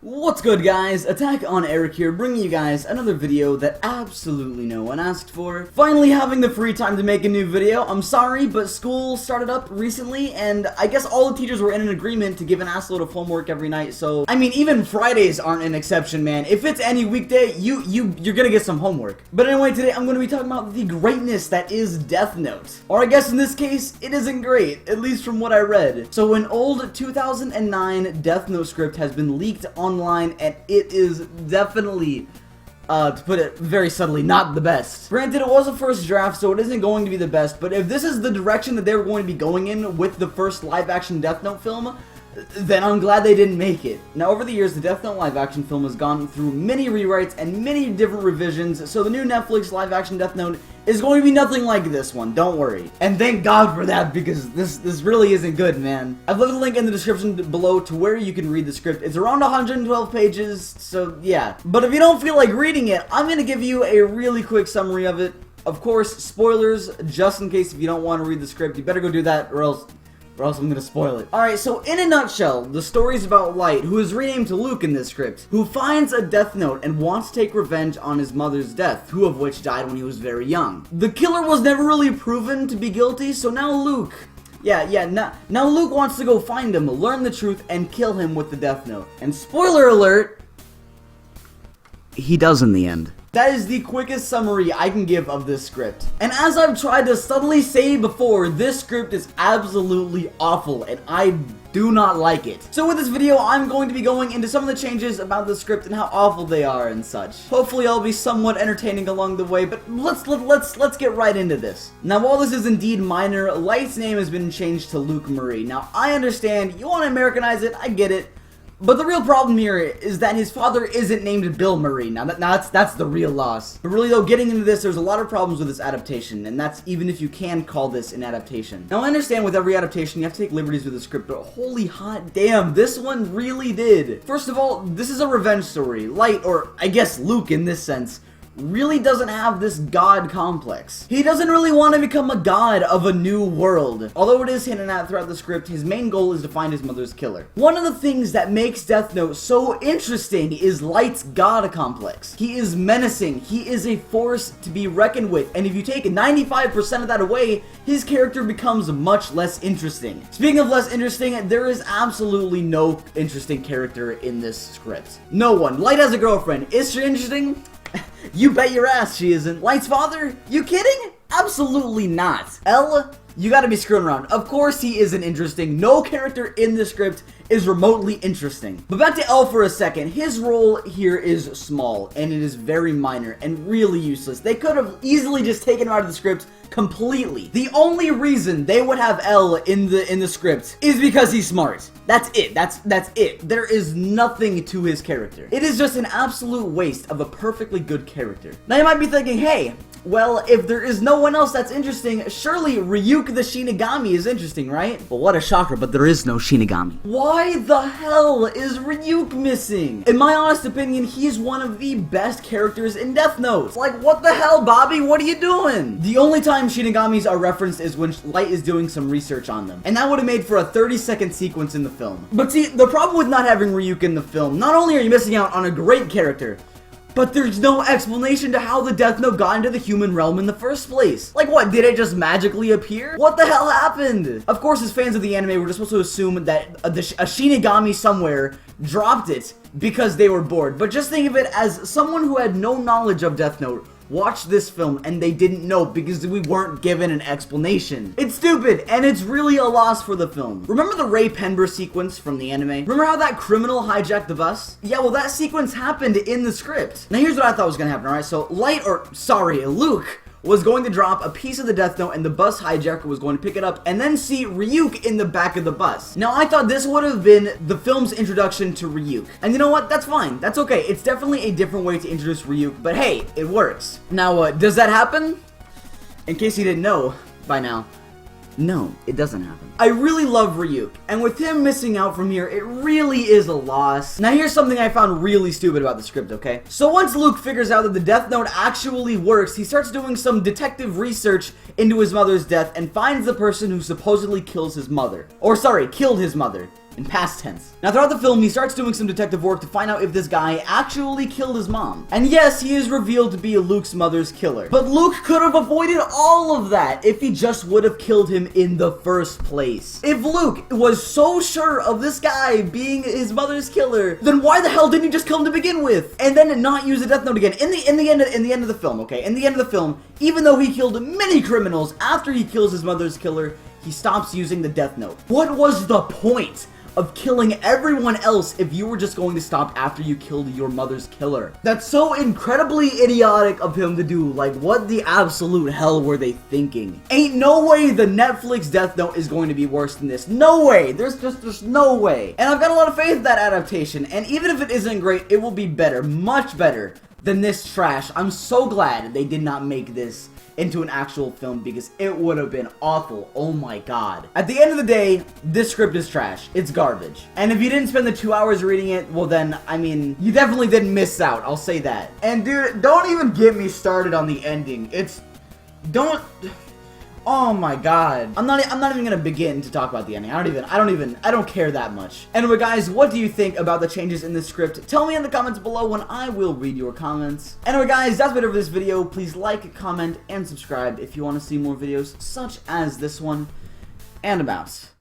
What's good, guys? Attack on Aaric here, bringing you guys another video that absolutely no one asked for. Finally having the free time to make a new video. I'm sorry, but school started up recently, and I guess all the teachers were in an agreement to give an assload of homework every night, so... I mean, even Fridays aren't an exception, man. If it's any weekday, you're gonna get some homework. But anyway, today I'm gonna be talking about the greatness that is Death Note. Or I guess in this case, it isn't great, at least from what I read. So an old 2009 Death Note script has been leaked online, and it is definitely, to put it very subtly, not the best. Granted, it was a first draft, so it isn't going to be the best, but if this is the direction that they were going to be going in with the first live-action Death Note film, then I'm glad they didn't make it. Now, over the years, the Death Note live-action film has gone through many rewrites and many different revisions, so the new Netflix live-action Death Note is going to be nothing like this one, don't worry. And thank God for that, because this really isn't good, man. I've left a link in the description below to where you can read the script. It's around 112 pages, so yeah. But if you don't feel like reading it, I'm gonna give you a really quick summary of it. Of course, spoilers, just in case if you don't want to read the script, you better go do that, or else I'm gonna spoil it. Alright, so in a nutshell, the story's about Light, who is renamed to Luke in this script, who finds a Death Note and wants to take revenge on his mother's death, two of which died when he was very young. The killer was never really proven to be guilty, so now Luke... Now Luke wants to go find him, learn the truth, and kill him with the Death Note. And spoiler alert, he does in the end. That is the quickest summary I can give of this script. And as I've tried to subtly say before, this script is absolutely awful, and I do not like it. So with this video, I'm going to be going into some of the changes about the script and how awful they are and such. Hopefully I'll be somewhat entertaining along the way, but let's get right into this. Now, while this is indeed minor, Light's name has been changed to Luke Marie. Now, I understand, you want to Americanize it, I get it. But the real problem here is that his father isn't named Bill Murray. Now that's the real loss. But really though, getting into this, there's a lot of problems with this adaptation, and that's even if you can call this an adaptation. Now I understand with every adaptation you have to take liberties with the script, but holy hot damn, this one really did. First of all, this is a revenge story. Light, or I guess Luke in this sense, really doesn't have this god complex. He doesn't really want to become a god of a new world. Although it is hinted at throughout the script, his main goal is to find his mother's killer. One of the things that makes Death Note so interesting is Light's god complex. He is menacing, he is a force to be reckoned with, and if you take 95% of that away, his character becomes much less interesting. Speaking of less interesting, there is absolutely no interesting character in this script. No one. Light has a girlfriend. Is she interesting? You bet your ass she isn't. Light's father? You kidding? Absolutely not. L? You gotta be screwing around. Of course he isn't interesting. No character in the script is remotely interesting. But back to L for a second. His role here is small, and it is very minor, and really useless. They could have easily just taken him out of the script completely. The only reason they would have L in the script is because he's smart. That's it. That's it. There is nothing to his character. It is just an absolute waste of a perfectly good character. Now you might be thinking, hey, well, if there is no one else that's interesting, surely Ryuk the Shinigami is interesting, right? Well, what a shocker, but there is no Shinigami. Why the hell is Ryuk missing? In my honest opinion, he's one of the best characters in Death Note. Like, what the hell, Bobby? What are you doing? The only time Shinigamis are referenced is when Light is doing some research on them. And that would have made for a 30-second sequence in the film. But see, the problem with not having Ryuk in the film, not only are you missing out on a great character, but there's no explanation to how the Death Note got into the human realm in the first place. Like what, did it just magically appear? What the hell happened? Of course, as fans of the anime, we're just supposed to assume that a Shinigami somewhere dropped it because they were bored. But just think of it as someone who had no knowledge of Death Note watched this film and they didn't know because we weren't given an explanation. It's stupid, and it's really a loss for the film. Remember the Ray Penber sequence from the anime? Remember how that criminal hijacked the bus? Yeah, well, that sequence happened in the script. Now here's what I thought was gonna happen, alright? So Luke was going to drop a piece of the Death Note, and the bus hijacker was going to pick it up and then see Ryuk in the back of the bus. Now, I thought this would have been the film's introduction to Ryuk. And you know what? That's fine. That's okay. It's definitely a different way to introduce Ryuk, but hey, it works. Now, does that happen? In case you didn't know by now, no, it doesn't happen. I really love Ryuk, and with him missing out from here, it really is a loss. Now here's something I found really stupid about the script, okay? So once Luke figures out that the Death Note actually works, he starts doing some detective research into his mother's death and finds the person who supposedly killed his mother. in past tense. Now throughout the film, he starts doing some detective work to find out if this guy actually killed his mom. And yes, he is revealed to be Luke's mother's killer. But Luke could have avoided all of that if he just would have killed him in the first place. If Luke was so sure of this guy being his mother's killer, then why the hell didn't he just kill him to begin with? And then not use the death note again. In the end of the film, okay? In the end of the film, even though he killed many criminals, after he kills his mother's killer, he stops using the death note. What was the point of killing everyone else if you were just going to stop after you killed your mother's killer? That's so incredibly idiotic of him to do. Like, what the absolute hell were they thinking? Ain't no way the Netflix Death Note is going to be worse than this. No way. There's no way. And I've got a lot of faith in that adaptation, and even if it isn't great, it will be better, much better than this trash. I'm so glad they did not make this into an actual film because it would have been awful. Oh my god. At the end of the day, this script is trash. It's garbage. And if you didn't spend the 2 hours reading it, well then, I mean, you definitely didn't miss out. I'll say that. And dude, don't even get me started on the ending. Oh my god. I'm not even gonna begin to talk about the ending. I don't care that much. Anyway guys, what do you think about the changes in this script? Tell me in the comments below and I will read your comments. Anyway guys, that's it for this video. Please like, comment, and subscribe if you want to see more videos such as this one. And I'm out.